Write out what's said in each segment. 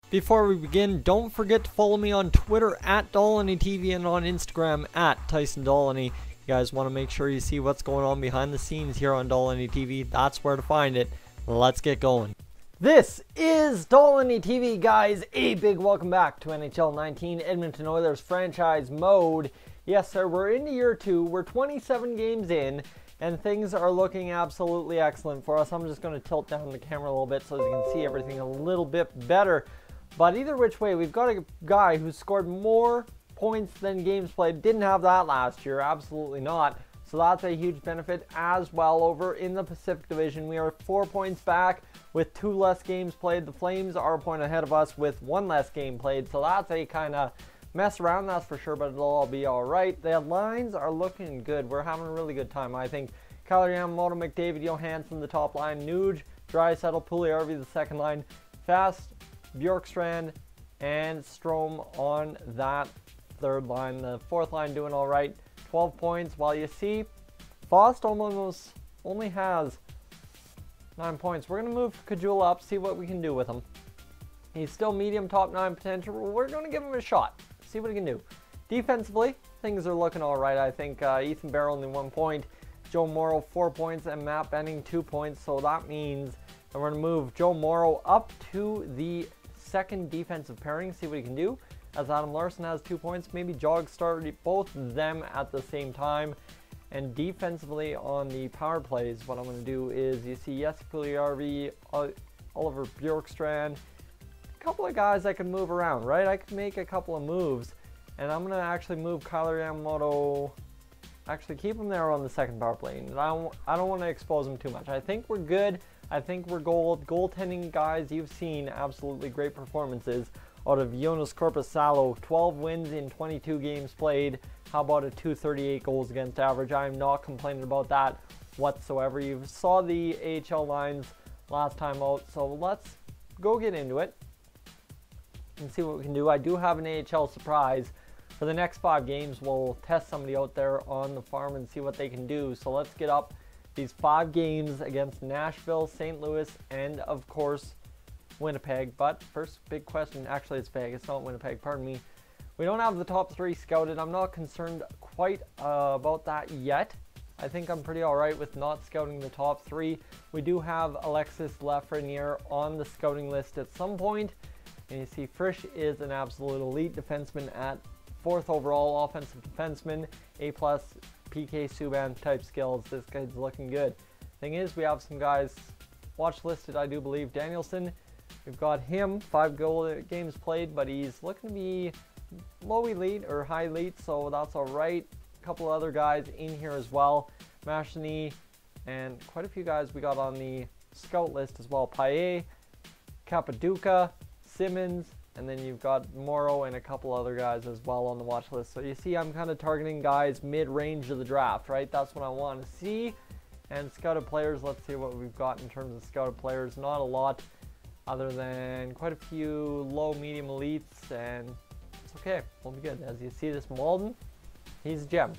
Before we begin, don't forget to follow me on Twitter at Dolynny TV and on Instagram at Tyson Dolynny. You guys want to make sure you see what's going on behind the scenes here on Dolynny TV. That's where to find it. Let's get going. This is Dolynny TV, guys. A big welcome back to NHL 19 Edmonton Oilers franchise mode. Yes, sir, we're into year 2. We're 27 games in, and things are looking absolutely excellent for us. I'm just going to tilt down the camera a little bit so you can see everything a little bit better. But either which way, we've got a guy who scored more points than games played. Didn't have that last year, absolutely not. So that's a huge benefit as well. Over in the Pacific Division, we are 4 points back with 2 less games played. The Flames are a point ahead of us with 1 less game played. So that's a kind of mess around, that's for sure, but it'll all be all right. The lines are looking good. We're having a really good time, I think. Kyle Yamamoto, McDavid, Johansson, the top line. Nuge, Draisaitl, Puljujärvi, the second line. Fast, Bjorkstrand, and Strome on that third line. The fourth line doing all right. 12 points, while you see Fost almost only has 9 points. We're going to move Caggiula up, see what we can do with him. He's still medium top 9 potential. We're going to give him a shot, see what he can do. Defensively, things are looking all right. I think Ethan Bear only 1 point, Joe Morrow 4 points, and Matt Benning 2 points. So that means that we're going to move Joe Morrow up to the second defensive pairing, see what he can do. As Adam Larsson has 2 points, maybe Jog start both of them at the same time. And defensively on the power plays, what I'm going to do is, you see Jesse Puljujärvi, Oliver Bjorkstrand, a couple of guys I can move around, right? I can make a couple of moves, and I'm going to actually move Kyle Yamamoto, actually keep him there on the second power play. And I don't want to expose him too much. I think we're good. I think we're goaltending guys. You've seen absolutely great performances out of Jonas Korpisalo. 12 wins in 22 games played. How about a .238 goals against average? I am not complaining about that whatsoever. You saw the AHL lines last time out, so let's go get into it and see what we can do. I do have an AHL surprise. For the next 5 games, we'll test somebody out there on the farm and see what they can do. So let's get up these 5 games against Nashville, St. Louis, and of course Winnipeg. But first big question, actually it's Vegas, not Winnipeg, pardon me. We don't have the top 3 scouted. I'm not concerned quite about that yet. I think I'm pretty alright with not scouting the top 3. We do have Alexis Lafreniere on the scouting list at some point. And you see Frisch is an absolute elite defenseman at 4th overall offensive defenseman, A+, PK Subban type skills. This guy's looking good. Thing is, we have some guys watch listed, I do believe. Danielson, we've got him, 5 games played, but he's looking to be low elite or high elite, so that's all right. A couple other guys in here as well. Mashini, and quite a few guys we got on the scout list as well. Paille, Capaduca, Simmons, and then you've got Morrow and a couple other guys as well on the watch list. So you see I'm kind of targeting guys mid-range of the draft, right? That's what I want to see. And scouted players, let's see what we've got in terms of scouted players. Not a lot other than quite a few low, medium elites, and it's okay. We'll be good. As you see, this Malden, he's a gem.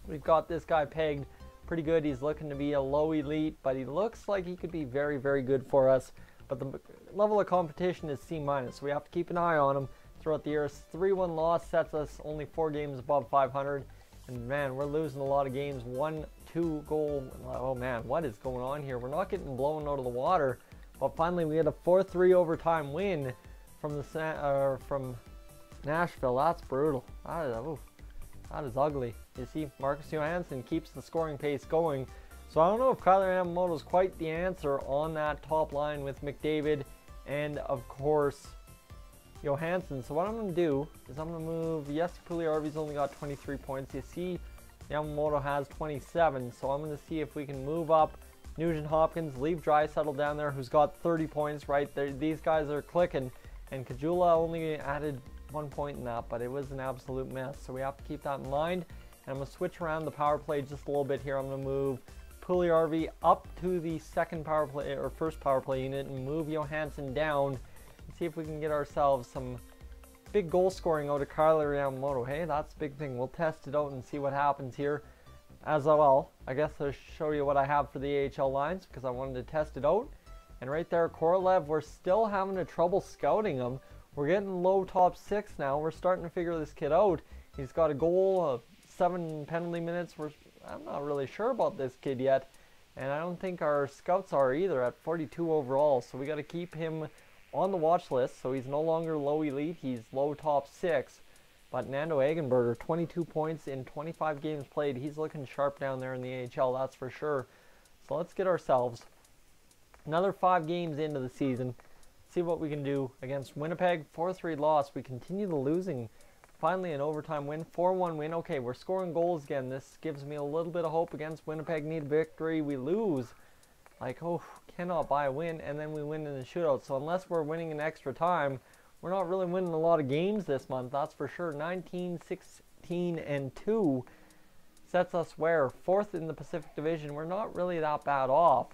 We've got this guy pegged pretty good. He's looking to be a low elite, but he looks like he could be very, very good for us. But the level of competition is C-, so we have to keep an eye on him throughout the year. 3-1 loss sets us only 4 games above 500. And man, we're losing a lot of games. 1-2 goal. Oh man, what is going on here? We're not getting blown out of the water. But finally, we had a 4-3 overtime win from from Nashville. That's brutal. That is ugly. You see, Marcus Johansson keeps the scoring pace going. So I don't know if Kyler Yamamoto is quite the answer on that top line with McDavid and, of course, Johansson. So what I'm going to do is I'm going to move, yes, Puljujärvi's only got 23 points. You see, Yamamoto has 27. So I'm going to see if we can move up Nugent Hopkins, leave Draisaitl down there, who's got 30 points, right? These guys are clicking. And Caggiula only added 1 point in that, but it was an absolute mess. So we have to keep that in mind. And I'm going to switch around the power play just a little bit here. I'm going to move Puljujärvi up to the second power play or first power play unit and move Johansson down and see if we can get ourselves some big goal scoring out of Kyler Yamamoto. Hey, that's a big thing. We'll test it out and see what happens here. As well, I guess I'll show you what I have for the AHL lines because I wanted to test it out And right there, Korolev, we're still having trouble scouting him. We're getting low top 6 now. We're starting to figure this kid out. He's got a goal, 7 penalty minutes. I'm not really sure about this kid yet. And I don't think our scouts are either at 42 overall. So we got to keep him on the watch list. So he's no longer low elite. He's low top 6. But Nando Eggenberger, 22 points in 25 games played. He's looking sharp down there in the AHL, that's for sure. So let's get ourselves another 5 games into the season. See what we can do against Winnipeg. 4-3 loss. We continue the losing. Finally an overtime win. 4-1 win. Okay, we're scoring goals again. This gives me a little bit of hope against Winnipeg. Need a victory. We lose. Like, oh, cannot buy a win. And then we win in the shootout. So unless we're winning in extra time, we're not really winning a lot of games this month. That's for sure. 19, 16, and 2 sets us where? 4th in the Pacific Division. We're not really that bad off.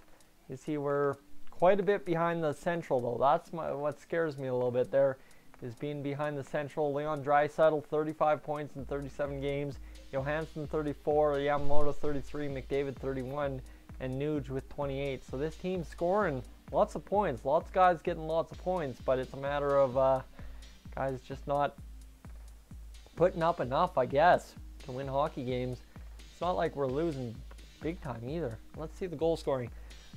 You see, we're quite a bit behind the Central, though. That's what scares me a little bit there, is being behind the Central. Leon Draisaitl, 35 points in 37 games. Johansson, 34. Yamamoto, 33. McDavid, 31. And Nuge with 28. So this team's scoring lots of points. Lots of guys getting lots of points, but it's a matter of guys just not putting up enough, I guess, to win hockey games. It's not like we're losing big time either. Let's see the goal scoring.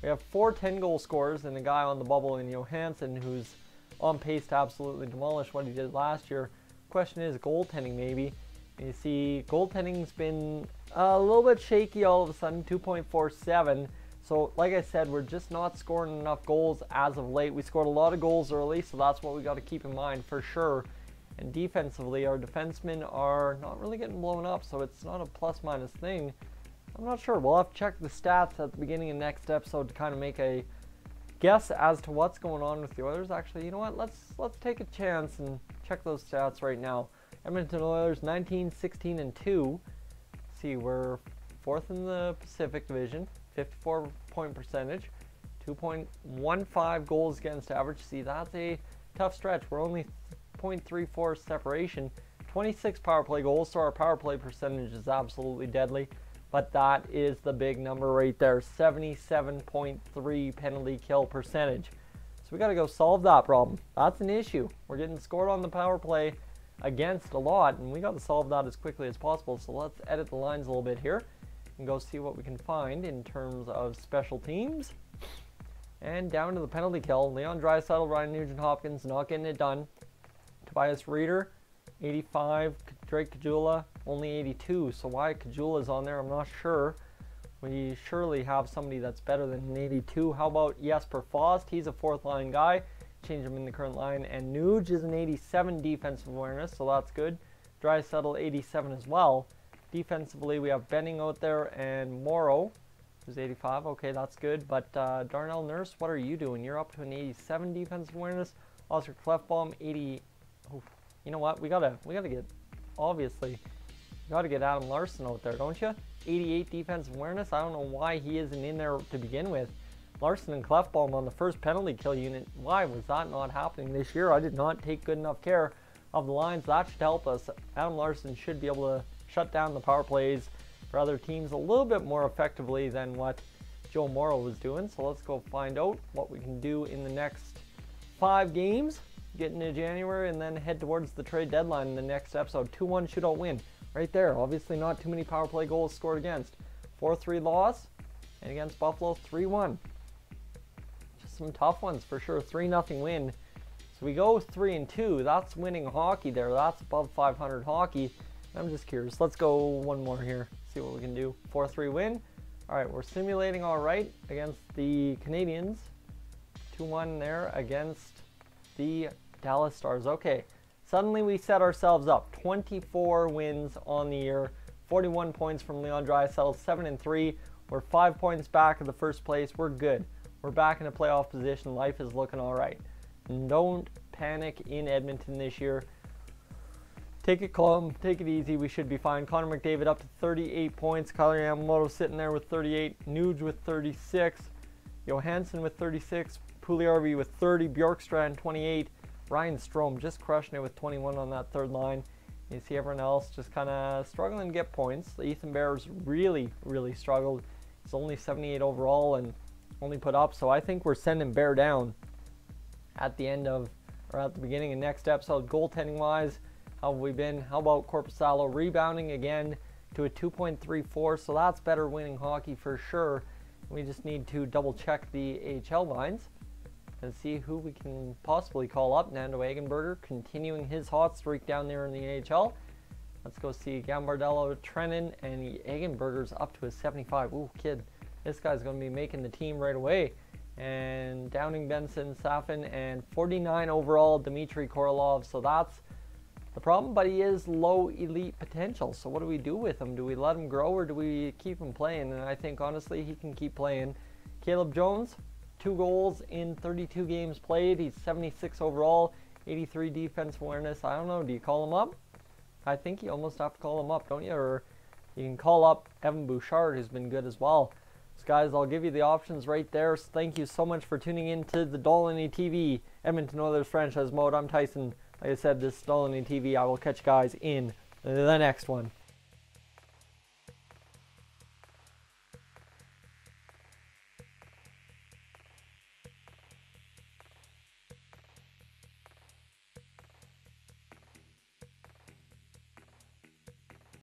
We have 4 10-goal scorers and a guy on the bubble in Johansson who's on pace to absolutely demolish what he did last year. Question is goaltending maybe. You see goaltending's been a little bit shaky all of a sudden, 2.47. So like I said, we're just not scoring enough goals as of late. We scored a lot of goals early, so that's what we got to keep in mind for sure. And defensively, our defensemen are not really getting blown up, so it's not a plus-minus thing. I'm not sure. We'll have to check the stats at the beginning of next episode to kind of make a guess as to what's going on with the Oilers. Actually, you know what? Let's take a chance and check those stats right now. Edmonton Oilers 19, 16, and 2. Let's see, we're 4th in the Pacific Division, 54-point percentage, 2.15 goals against average. See, that's a tough stretch. We're only 0.34 separation, 26 power play goals, so our power play percentage is absolutely deadly. But that is the big number right there, 77.3 penalty kill percentage. So we got to go solve that problem. That's an issue. We're getting scored on the power play against a lot, and we got to solve that as quickly as possible. So let's edit the lines a little bit here and go see what we can find in terms of special teams. And down to the penalty kill, Leon Draisaitl, Ryan Nugent-Hopkins not getting it done. Tobias Reeder, 85. Drake Caggiula, only 82. So why Caggiula's on there, I'm not sure. We surely have somebody that's better than an 82. How about Jesper Fast? He's a 4th line guy. Change him in the current line. And Nuge is an 87 defensive awareness, so that's good. Draisaitl, 87 as well. Defensively, we have Benning out there and Morrow, who's 85. Okay, that's good. But Darnell Nurse, what are you doing? You're up to an 87 defensive awareness. Oscar Clefbaum, 80. Oh, you know what? We gotta get, obviously, you gotta get Adam Larson out there, don't you? 88 defensive awareness. I don't know why he isn't in there to begin with. Larson and Clefbaum on the first penalty kill unit. Why was that not happening this year? I did not take good enough care of the lines. That should help us. Adam Larson should be able to shut down the power plays for other teams a little bit more effectively than what Joe Morrow was doing. So let's go find out what we can do in the next 5 games, get into January, and then head towards the trade deadline in the next episode. 2-1 shootout win right there. Obviously not too many power play goals scored against. 4-3 loss, and against Buffalo 3-1. Just some tough ones for sure. 3-0 win. So we go 3-2. That's winning hockey there. That's above 500 hockey. I'm just curious. Let's go one more here. See what we can do. 4-3 win. All right, we're simulating all right against the Canadiens. 2-1 there against the Dallas Stars. Okay, suddenly we set ourselves up. 24 wins on the year. 41 points from Leon Draisaitl. 7-3. We're 5 points back of the first place. We're good. We're back in a playoff position. Life is looking all right. Don't panic in Edmonton this year. Take it calm, take it easy, we should be fine. Connor McDavid up to 38 points. Kailer Yamamoto sitting there with 38. Nuge with 36. Johansson with 36. Puljujarvi with 30. Bjorkstrand 28. Ryan Strome just crushing it with 21 on that third line. You see everyone else just kind of struggling to get points. Ethan Bear's really struggled. He's only 78 overall, and only put up. So I think we're sending Bear down at the end of, or at the beginning of next episode. Goaltending wise, how have we been? How about Korpisalo rebounding again to a 2.34? So that's better winning hockey for sure. We just need to double check the AHL lines and see who we can possibly call up. Nando Eggenberger continuing his hot streak down there in the AHL. Let's go see Gambardello, Trennan, and Eggenberger's up to a 75. Ooh, kid, this guy's going to be making the team right away. And Downing, Benson, Safin, and 49 overall, Dmitry Korolov. So that's the problem, but he is low elite potential. So what do we do with him? Do we let him grow or do we keep him playing? And I think, honestly, he can keep playing. Caleb Jones, 2 goals in 32 games played. He's 76 overall, 83 defense awareness. I don't know, do you call him up? I think you almost have to call him up, don't you? Or you can call up Evan Bouchard, who's been good as well. So guys, I'll give you the options right there. So thank you so much for tuning in to the Dolynny TV Edmonton Oilers franchise mode. I'm Tyson. Like I said, this is Dolynny TV. I will catch you guys in the next one.